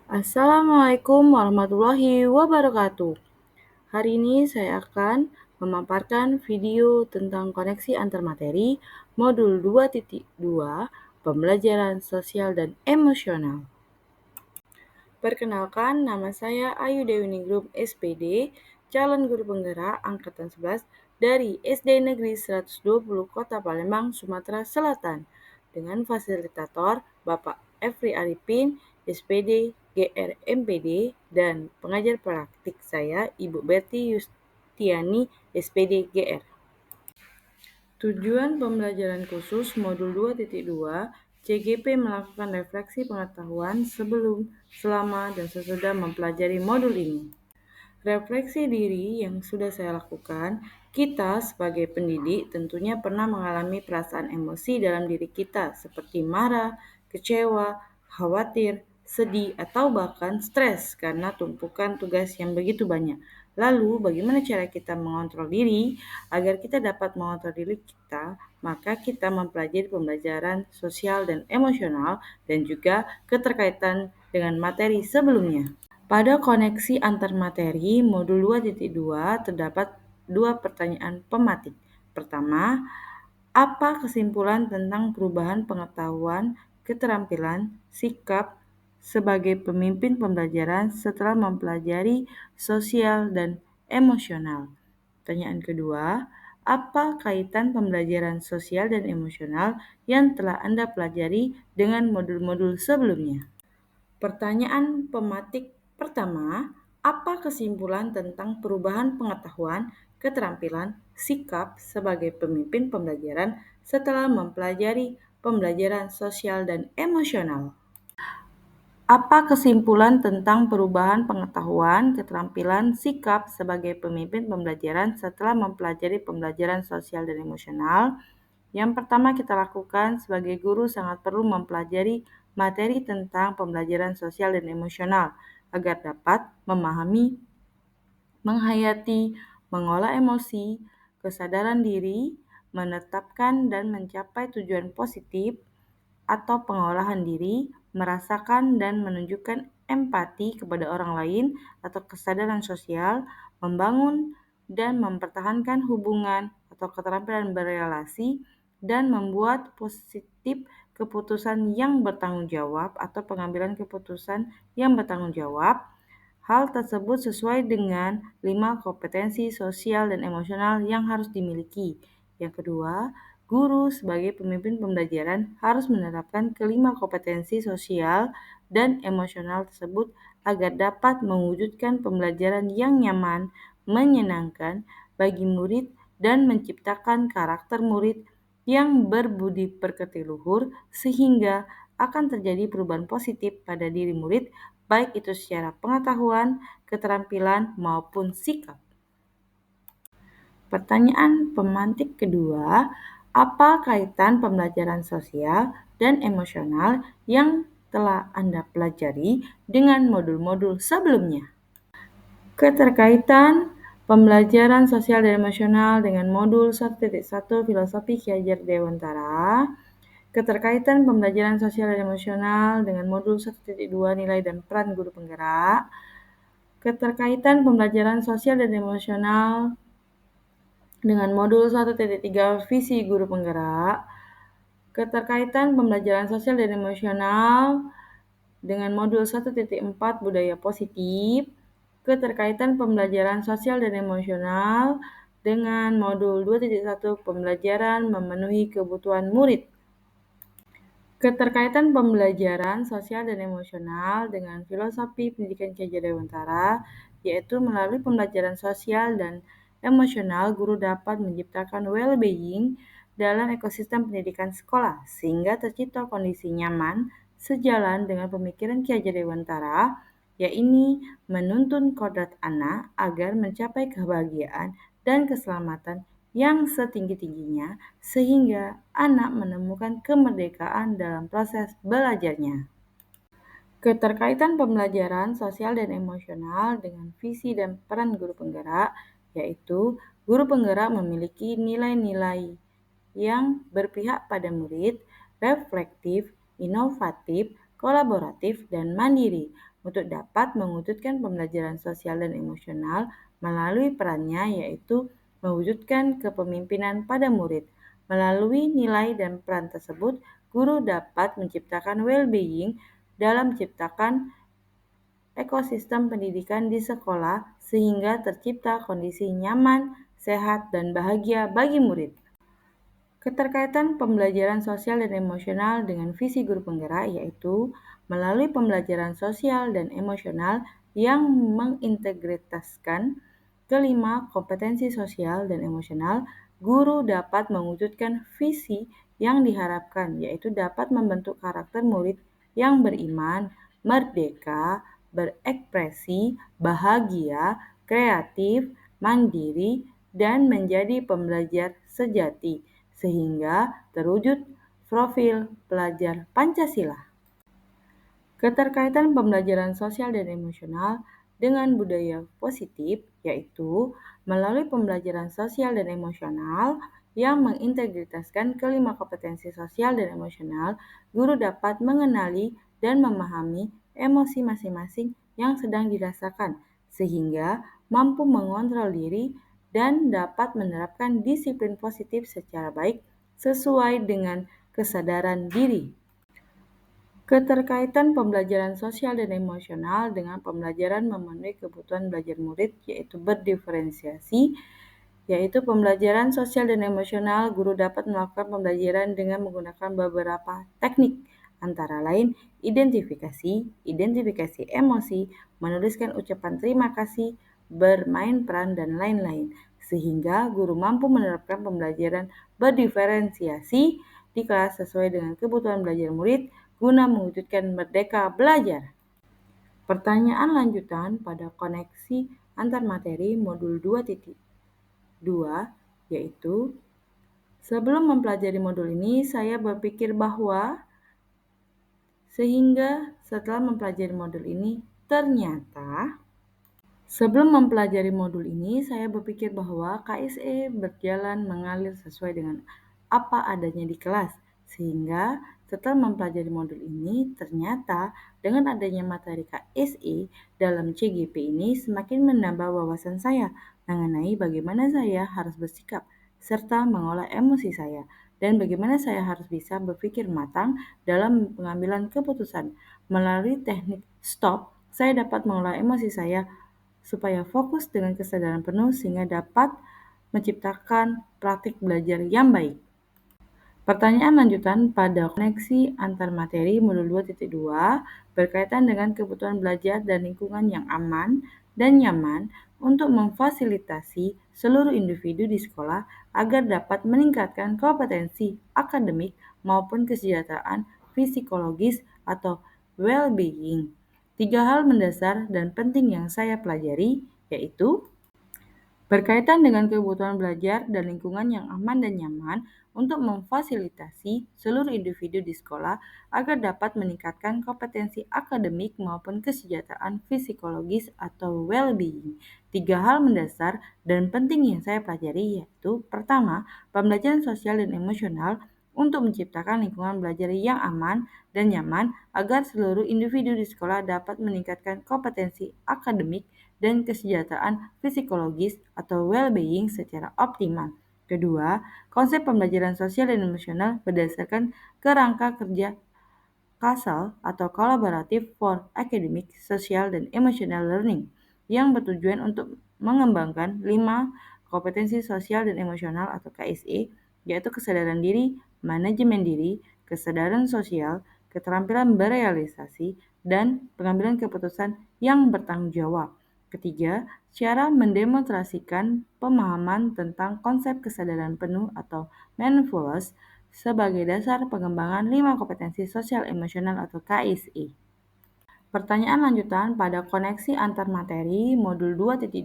Assalamualaikum warahmatullahi wabarakatuh. Hari ini saya akan memaparkan video tentang koneksi antar materi modul 2.2 pembelajaran sosial dan emosional. Perkenalkan, nama saya Ayu Dewi Ningrum SPD, calon guru penggerak angkatan 11 dari SD Negeri 120 Kota Palembang, Sumatera Selatan, dengan fasilitator Bapak Efri Arifin, SPD, GR MPD, dan pengajar praktik saya Ibu Betty Yustiani, SPD GR. Tujuan pembelajaran khusus modul 2.2 CGP melakukan refleksi pengetahuan sebelum, selama, dan sesudah mempelajari modul ini. Refleksi diri yang sudah saya lakukan, kita sebagai pendidik tentunya pernah mengalami perasaan emosi dalam diri kita seperti marah, kecewa, khawatir, sedih, atau bahkan stres karena tumpukan tugas yang begitu banyak. Lalu, bagaimana cara kita mengontrol diri agar kita dapat mengontrol diri kita? Maka kita mempelajari pembelajaran sosial dan emosional dan juga keterkaitan dengan materi sebelumnya. Pada koneksi antar materi modul 2.2 terdapat dua pertanyaan pematik. Pertama, apa kesimpulan tentang perubahan pengetahuan, keterampilan, sikap sebagai pemimpin pembelajaran setelah mempelajari sosial dan emosional? Pertanyaan kedua, apa kaitan pembelajaran sosial dan emosional yang telah Anda pelajari dengan modul-modul sebelumnya? Pertanyaan pematik pertama, apa kesimpulan tentang perubahan pengetahuan, keterampilan, sikap sebagai pemimpin pembelajaran setelah mempelajari pembelajaran sosial dan emosional? Apa kesimpulan tentang perubahan pengetahuan, keterampilan, sikap sebagai pemimpin pembelajaran setelah mempelajari pembelajaran sosial dan emosional? Yang pertama kita lakukan sebagai guru sangat perlu mempelajari materi tentang pembelajaran sosial dan emosional agar dapat memahami, menghayati, mengolah emosi, kesadaran diri, menetapkan dan mencapai tujuan positif atau pengolahan diri, merasakan dan menunjukkan empati kepada orang lain atau kesadaran sosial, membangun dan mempertahankan hubungan atau keterampilan berelasi, dan membuat positif keputusan yang bertanggung jawab atau pengambilan keputusan yang bertanggung jawab. Hal tersebut sesuai dengan 5 kompetensi sosial dan emosional yang harus dimiliki. Yang kedua, guru sebagai pemimpin pembelajaran harus menerapkan kelima kompetensi sosial dan emosional tersebut agar dapat mewujudkan pembelajaran yang nyaman, menyenangkan bagi murid dan menciptakan karakter murid yang berbudi pekerti luhur sehingga akan terjadi perubahan positif pada diri murid baik itu secara pengetahuan, keterampilan, maupun sikap. Pertanyaan pemantik kedua, apa kaitan pembelajaran sosial dan emosional yang telah Anda pelajari dengan modul-modul sebelumnya? Keterkaitan pembelajaran sosial dan emosional dengan modul 1.1 Filosofi Ki Hajar Dewantara. Keterkaitan pembelajaran sosial dan emosional dengan modul 1.2 Nilai dan Peran Guru Penggerak. Keterkaitan pembelajaran sosial dan emosional dengan modul 1.3 Visi Guru Penggerak. Keterkaitan pembelajaran sosial dan emosional dengan modul 1.4 Budaya Positif. Keterkaitan pembelajaran sosial dan emosional dengan modul 2.1 Pembelajaran Memenuhi Kebutuhan Murid. Keterkaitan pembelajaran sosial dan emosional dengan filosofi pendidikan Ki Hajar Dewantara, yaitu melalui pembelajaran sosial dan emosional, guru dapat menciptakan well-being dalam ekosistem pendidikan sekolah, sehingga tercipta kondisi nyaman sejalan dengan pemikiran Ki Hajar Dewantara, yaitu menuntun kodrat anak agar mencapai kebahagiaan dan keselamatan yang setinggi-tingginya sehingga anak menemukan kemerdekaan dalam proses belajarnya. Keterkaitan pembelajaran sosial dan emosional dengan visi dan peran guru penggerak, yaitu guru penggerak memiliki nilai-nilai yang berpihak pada murid, reflektif, inovatif, kolaboratif, dan mandiri untuk dapat mewujudkan pembelajaran sosial dan emosional melalui perannya yaitu mewujudkan kepemimpinan pada murid. Melalui nilai dan peran tersebut, guru dapat menciptakan well-being dalam menciptakan ekosistem pendidikan di sekolah sehingga tercipta kondisi nyaman, sehat, dan bahagia bagi murid. Keterkaitan pembelajaran sosial dan emosional dengan visi guru penggerak yaitu melalui pembelajaran sosial dan emosional yang mengintegritaskan kelima kompetensi sosial dan emosional, guru dapat mewujudkan visi yang diharapkan yaitu dapat membentuk karakter murid yang beriman, merdeka, berekspresi, bahagia, kreatif, mandiri, dan menjadi pembelajar sejati sehingga terwujud profil pelajar Pancasila. Keterkaitan pembelajaran sosial dan emosional dengan budaya positif yaitu melalui pembelajaran sosial dan emosional yang mengintegritaskan kelima kompetensi sosial dan emosional, guru dapat mengenali dan memahami emosi masing-masing yang sedang dirasakan sehingga mampu mengontrol diri dan dapat menerapkan disiplin positif secara baik sesuai dengan kesadaran diri. Keterkaitan pembelajaran sosial dan emosional dengan pembelajaran memenuhi kebutuhan belajar murid yaitu berdiferensiasi, yaitu pembelajaran sosial dan emosional guru dapat melakukan pembelajaran dengan menggunakan beberapa teknik, antara lain identifikasi emosi, menuliskan ucapan terima kasih, bermain peran, dan lain-lain, sehingga guru mampu menerapkan pembelajaran berdiferensiasi di kelas sesuai dengan kebutuhan belajar murid guna mewujudkan merdeka belajar. Pertanyaan lanjutan pada koneksi antar materi modul 2.2 yaitu sebelum mempelajari modul ini saya berpikir bahwa sehingga setelah mempelajari modul ini ternyata sebelum mempelajari modul ini saya berpikir bahwa KSE berjalan mengalir sesuai dengan apa adanya di kelas sehingga setelah mempelajari modul ini, ternyata dengan adanya materi KSE dalam CGP ini semakin menambah wawasan saya mengenai bagaimana saya harus bersikap serta mengolah emosi saya dan bagaimana saya harus bisa berpikir matang dalam pengambilan keputusan. Melalui teknik stop, saya dapat mengolah emosi saya supaya fokus dengan kesadaran penuh sehingga dapat menciptakan praktik belajar yang baik. Pertanyaan lanjutan pada koneksi antar materi modul 2.2 berkaitan dengan kebutuhan belajar dan lingkungan yang aman dan nyaman untuk memfasilitasi seluruh individu di sekolah agar dapat meningkatkan kompetensi akademik maupun kesejahteraan psikologis atau well-being. 3 hal mendasar dan penting yang saya pelajari yaitu berkaitan dengan kebutuhan belajar dan lingkungan yang aman dan nyaman untuk memfasilitasi seluruh individu di sekolah agar dapat meningkatkan kompetensi akademik maupun kesejahteraan psikologis atau well-being. 3 hal mendasar dan penting yang saya pelajari yaitu pertama, pembelajaran sosial dan emosional untuk menciptakan lingkungan belajar yang aman dan nyaman agar seluruh individu di sekolah dapat meningkatkan kompetensi akademik dan kesejahteraan psikologis atau well-being secara optimal. Kedua, konsep pembelajaran sosial dan emosional berdasarkan kerangka kerja CASEL atau Collaborative for Academic, Social, dan Emotional Learning yang bertujuan untuk mengembangkan 5 kompetensi sosial dan emosional atau KSE, yaitu kesadaran diri, manajemen diri, kesadaran sosial, keterampilan berealisasi, dan pengambilan keputusan yang bertanggung jawab. Ketiga, cara mendemonstrasikan pemahaman tentang konsep kesadaran penuh atau mindfulness sebagai dasar pengembangan 5 kompetensi sosial emosional atau KSE. Pertanyaan lanjutan pada koneksi antar materi modul 2.2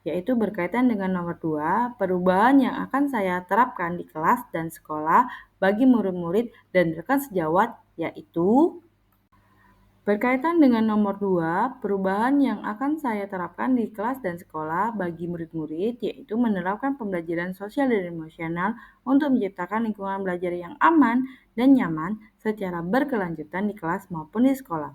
yaitu berkaitan dengan nomor 2, perubahan yang akan saya terapkan di kelas dan sekolah bagi murid-murid dan rekan sejawat yaitu Berkaitan dengan nomor 2, perubahan yang akan saya terapkan di kelas dan sekolah bagi murid-murid yaitu menerapkan pembelajaran sosial dan emosional untuk menciptakan lingkungan belajar yang aman dan nyaman secara berkelanjutan di kelas maupun di sekolah.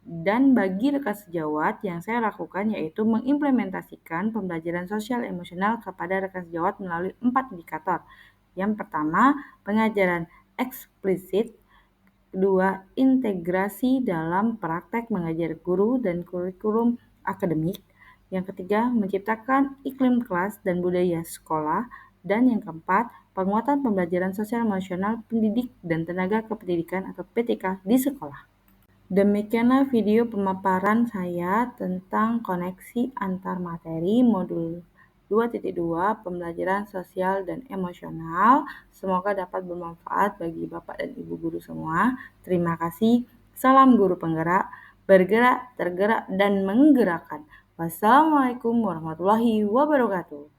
Dan bagi rekan sejawat yang saya lakukan yaitu mengimplementasikan pembelajaran sosial emosional kepada rekan sejawat melalui 4 indikator. Yang pertama, pengajaran eksplisit. Kedua, integrasi dalam praktek mengajar guru dan kurikulum akademik. Yang ketiga, menciptakan iklim kelas dan budaya sekolah. Dan yang keempat, penguatan pembelajaran sosial emosional pendidik dan tenaga kependidikan atau PTK di sekolah. Demikianlah video pemaparan saya tentang koneksi antar materi modul 2.2 pembelajaran sosial dan emosional. Semoga dapat bermanfaat bagi Bapak dan Ibu guru semua. Terima kasih. Salam guru penggerak, bergerak, tergerak, dan menggerakkan. Wassalamualaikum warahmatullahi wabarakatuh.